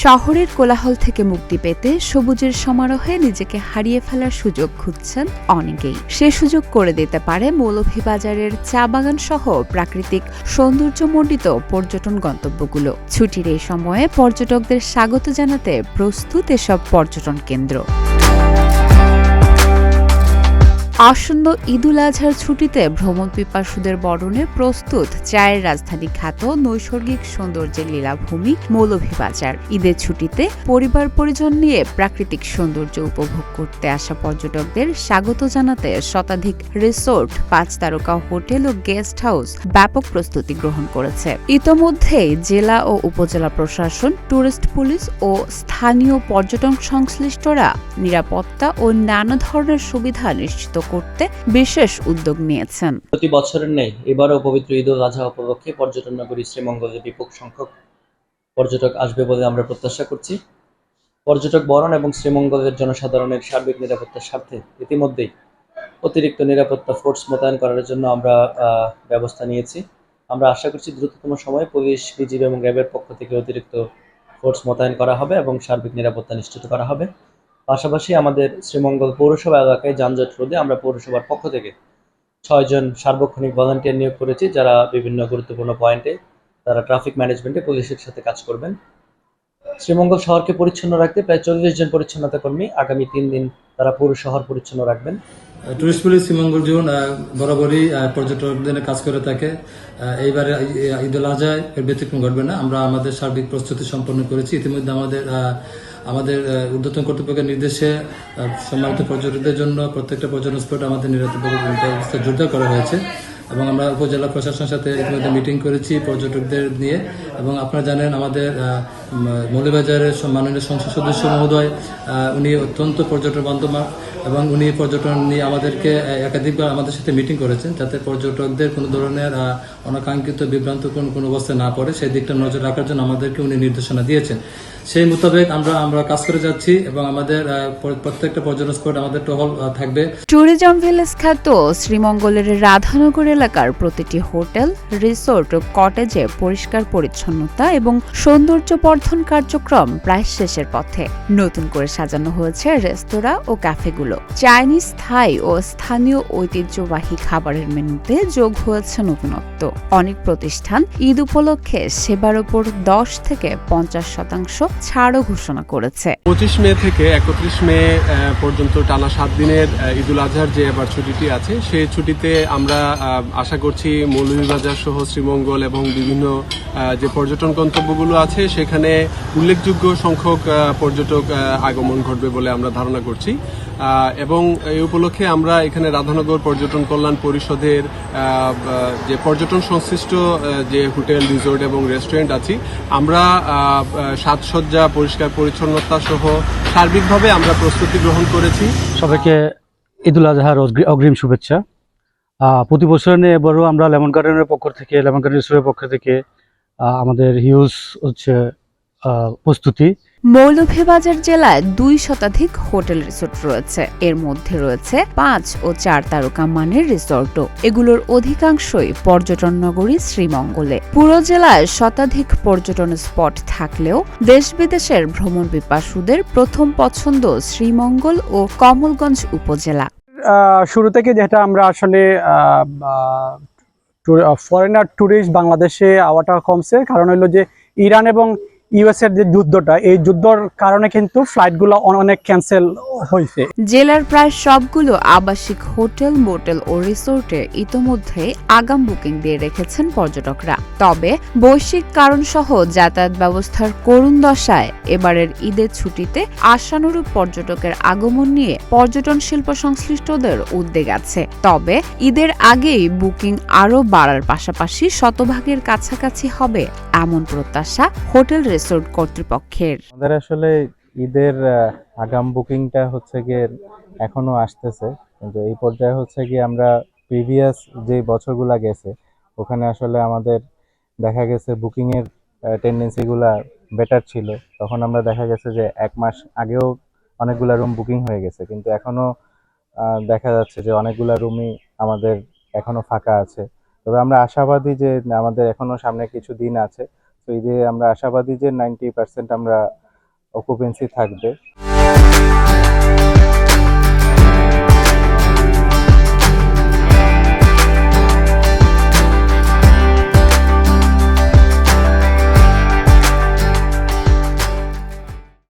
শহরের কোলাহল থেকে মুক্তি পেতে সবুজের সমারোহে নিজেকে হারিয়ে ফেলার সুযোগ খুঁজছেন অনেকেই। সে সুযোগ করে দিতে পারে মৌলভীবাজারের চা বাগান সহ প্রাকৃতিক সৌন্দর্যমণ্ডিত পর্যটন গন্তব্যগুলো। ছুটির এই সময়ে পর্যটকদের স্বাগত জানাতে প্রস্তুত এসব পর্যটন কেন্দ্র। আসন্ন ঈদুল আজহার ছুটিতে ভ্রমণ পিপাসুদের বরণে প্রস্তুত চায়ের রাজধানী খ্যাত নৈসর্গিক সৌন্দর্যের লীলাভূমি মৌলভীবাজার। ঈদের ছুটিতে পরিবার পরিজন নিয়ে প্রাকৃতিক সৌন্দর্য উপভোগ করতে আসা পর্যটকদের স্বাগত জানাতে শতাধিক রিসোর্ট, 5 তারকা হোটেল ও গেস্ট হাউস ব্যাপক প্রস্তুতি গ্রহণ করেছে। ইতোমধ্যেই জেলা ও উপজেলা প্রশাসন, ট্যুরিস্ট পুলিশ ও স্থানীয় পর্যটন সংশ্লিষ্টরা নিরাপত্তা ও নানা ধরনের সুবিধা নিশ্চিত করতে বিশেষ উদ্যোগ নিয়েছেন। প্রতি বছরের ন্যায় এবারও পবিত্র ঈদ উল আজহা উপলক্ষে পর্যটন নগরী শ্রীমঙ্গলে ব্যাপক সংখ্যক পর্যটক আসবে বলে আমরা প্রত্যাশা করছি। পর্যটক বরণ এবং শ্রীমঙ্গলের জনসাধারণের সার্বিক নিরাপত্তার স্বার্থে ইতিমধ্যেই অতিরিক্ত নিরাপত্তা ফোর্স মোতায়েন করার জন্য আমরা ব্যবস্থা নিয়েছি। আমরা আশা করছি দ্রুততম সময়ে পুলিশ, বিজিবি এবং র্যাবের পক্ষ থেকে অতিরিক্ত ফোর্স মোতায়েন করা হবে এবং সার্বিক নিরাপত্তা নিশ্চিত করা হবে। পাশাপাশি আমাদের শ্রীমঙ্গল পৌরসভা এলাকায় যানজট রোধে আমরা পৌরসভার পক্ষ থেকে 6 জন সার্বক্ষণিক ভলান্টিয়ার নিয়োগ করেছি, যারা বিভিন্ন গুরুত্বপূর্ণ পয়েন্টে তারা ট্রাফিক ম্যানেজমেন্টে পুলিশের সাথে কাজ করবেন। শ্রীমঙ্গল শহরকে পরিচ্ছন্ন রাখতে প্রায় 40 জন পরিচ্ছন্নতা কর্মী আগামী 3 দিন তারা পুরো শহর পরিচ্ছন্ন রাখবেন। টুরিস্ট পুলিশ শ্রীমঙ্গল জোন বরাবরই পর্যটকদের কাজ করে থাকে। এইবারে ঈদ উল আজহায় এর ব্যতিক্রম ঘটবে না। আমরা আমাদের সার্বিক প্রস্তুতি সম্পন্ন করেছি। ইতিমধ্যে আমাদের ঊর্ধ্বতন কর্তৃপক্ষের নির্দেশে সম্মানিত পর্যটকদের জন্য প্রত্যেকটা পর্যটন স্পট আমাদের নিরাপত্তা ব্যবস্থা জোরদার করা হয়েছে এবং আমরা উপজেলা প্রশাসনের সাথে ইতিমধ্যে মিটিং করেছি পর্যটকদের নিয়ে। এবং আপনারা জানেন আমাদের মৌলভীবাজারের মাননীয় সংসদ সদস্য মহোদয়, উনি অত্যন্ত পর্যটন বান্ধব এবং উনি পর্যটন নিয়ে আমাদেরকে একাধিকবার আমাদের সাথে মিটিং করেছেন, যাতে পর্যটকদের কোনো ধরনের অনাকাঙ্ক্ষিত বিভ্রান্তকর কোনো অবস্থা না পড়ে সেই দিকটা নজর রাখার জন্য আমাদেরকে উনি নির্দেশনা দিয়েছেন। সেই মোতাবেক আমরা কাজ করে যাচ্ছি এবং আমাদের প্রত্যেকটা পর্যটন স্পট আমাদের টহল থাকবে। ট্যুরিজম ভিলেজ খ্যাত শ্রীমঙ্গলের রাধানগর এলাকার প্রতিটি হোটেল, রিসোর্ট ও কটেজে পরিষ্কার পরিচ্ছন্নতা এবং সৌন্দর্যবর্ধন কার্যক্রম প্রায় শেষের পথে। নতুন করে সাজানো হয়েছে রেস্তোরাঁ ও ক্যাফেগুলো। চাইনিজ, থাই ও স্থানীয় ঐতিহ্যবাহী খাবারের মেনুতে যোগ হয়েছে নতুনত্ব। অনেক প্রতিষ্ঠান ঈদ উপলক্ষে সেবার উপর 10 থেকে 50% ছাড়ও ঘোষণা করেছে। 25 মে থেকে 31 মে পর্যন্ত টানা 7 দিনের ঈদ উল আজহার যে এবার ছুটিটি আছে, সেই ছুটিতে আমরা আশা করছি মৌলভীবাজার সহ শ্রীমঙ্গল এবং বিভিন্ন যে পর্যটন গন্তব্যগুলো আছে সেখানে উল্লেখযোগ্য সংখ্যক পর্যটক আগমন ঘটবে বলে আমরা ধারণা করছি। এবং এই উপলক্ষে আমরা এখানে রাধানগর পর্যটন কল্যাণ পরিষদের যে পর্যটন সংশ্লিষ্ট যে হোটেল, রিসোর্ট এবং রেস্টুরেন্ট আছে, আমরা সাজসজ্জা, পরিষ্কার পরিচ্ছন্নতা সহ সার্বিকভাবে আমরা প্রস্তুতি গ্রহণ করেছি। সবাইকে ঈদ উল আজহার অগ্রিম শুভেচ্ছা। প্রতি বছর নিয়ে এবারও আমরা লেমন গার্ডেনের পক্ষ থেকে, লেমন গার্ডেন রিসোর্টের পক্ষ থেকে আমাদের হিউজ প্রস্তুতি। মৌলভীবাজার জেলায় 2 শতাধিক হোটেল রিসোর্ট রয়েছে। এর মধ্যে রয়েছে 5 ও 4 তারকা মানের রিসোর্টও। এগুলোর অধিকাংশই পর্যটন নগরী শ্রীমঙ্গলে। পুরো জেলায় শতাধিক পর্যটন স্পট থাকলেও দেশ বিদেশের ভ্রমণ পিপাসুদের প্রথম পছন্দ শ্রীমঙ্গল ও কমলগঞ্জ উপজেলা। শুরু থেকে যেটা আমরা আসলে ফরেনার ট্যুরিস্ট বাংলাদেশে আওয়াটা কমছে, কারণ হলো যে ইরান এবং ইউএস এর যে যুদ্ধটা, এই যুদ্ধর কারণে কিন্তু ফ্লাইটগুলো অনেক ক্যান্সেল হয়েছে। জেলার প্রায় সবগুলো আবাসিক হোটেল, মোটেল ও রিসোর্টে ইতোমধ্যে আগাম বুকিং দিয়ে রেখেছেন পর্যটকরা। তবে বৈশ্বিক কারণসহ যাতায়াত ব্যবস্থার করুণ দশায় এবারের ঈদের ছুটিতে আশানুরূপ পর্যটকের আগমন নিয়ে পর্যটন শিল্প সংশ্লিষ্টদের উদ্বেগ আছে। তবে ঈদের আগেই বুকিং আরও বাড়ার পাশাপাশি শতভাগের কাছাকাছি হবে এমন প্রত্যাশা হোটেল রিসোর্ট কর্তৃপক্ষের। আমাদের আসলে ঈদের আগাম বুকিংটা হচ্ছে গিয়ে এখনো আসতেছে, কিন্তু এই পর্যায়ে হচ্ছে গিয়ে আমরা প্রিভিয়াস যে বছরগুলা গেছে ওখানে আসলে আমাদের দেখা গেছে বুকিংয়ের টেন্ডেন্সিগুলা বেটার ছিল। তখন আমরা দেখা গেছে যে 1 মাস আগেও অনেকগুলা রুম বুকিং হয়ে গেছে, কিন্তু এখনো দেখা যাচ্ছে যে অনেকগুলা রুমই আমাদের এখনো ফাঁকা আছে। তবে আমরা আশাবাদী যে আমাদের এখনো সামনে কিছু দিন আছে, তো ঈদে আমরা আশাবাদী যে 90% আমরা অকুপেন্সি থাকবে।